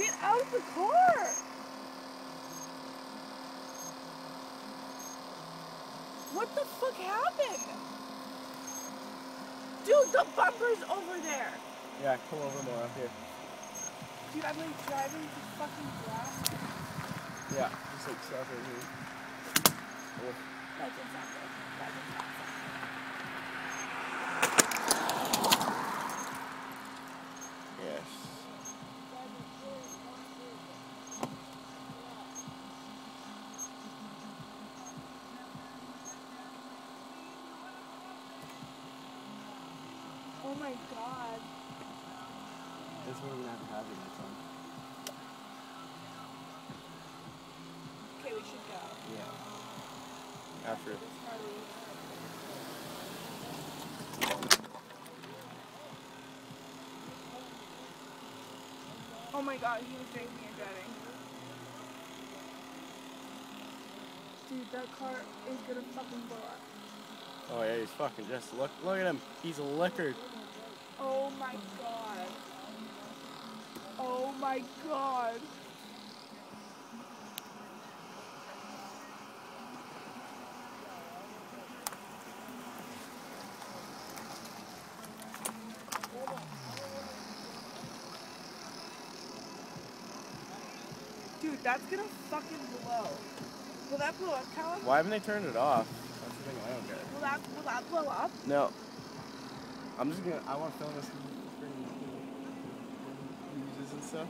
Get out of the car! What the fuck happened? Dude, the bumper's over there! Yeah, pull over more up here. Dude, I'm like driving to fucking glass. Yeah, just like stop right here. Oh. That's exactly. That's exactly. Yes. Oh my god. This is where we're gonna have to have it next time. Okay, we should go. Yeah. After. Oh my god, he was drinking and driving. Dude, that car is gonna fucking blow up. Oh yeah, he's fucking just look at him. He's liquored. Oh my god. Oh my god. Dude, that's gonna fucking blow. Will that blow up, Callum? Why haven't they turned it off? That's the thing I don't get. Will that blow up? No. I'm just gonna, I want to film this uses and stuff.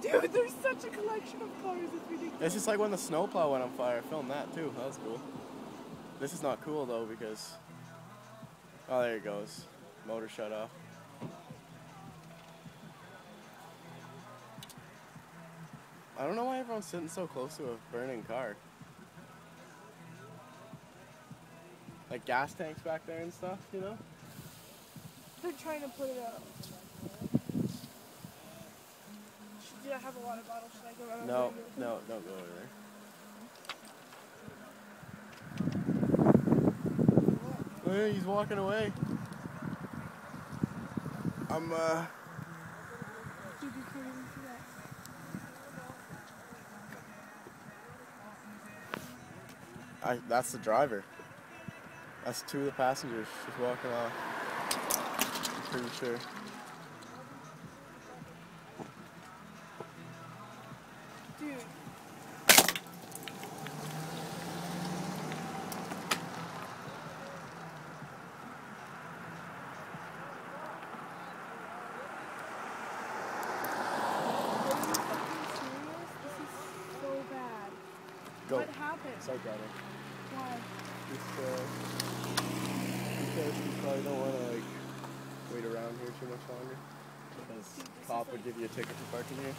Dude, there's such a collection of cars, it's ridiculous. It's just like when the snowplow went on fire. I filmed that too. That was cool. This is not cool though because, oh there it goes. Motor shut off. I don't know why everyone's sitting so close to a burning car. Like gas tanks back there and stuff, you know? They're trying to put it out. Do I have a water bottle? Should I go out? No, don't go over there. Oh yeah, he's walking away. I'm Dude, you can't even see that. that's the driver. That's two of the passengers just walking off. I'm pretty sure. Dude. Go. What happened? Start driving. Why? Because you probably don't want to like wait around here too much longer. Because cop would give you a ticket for parking here.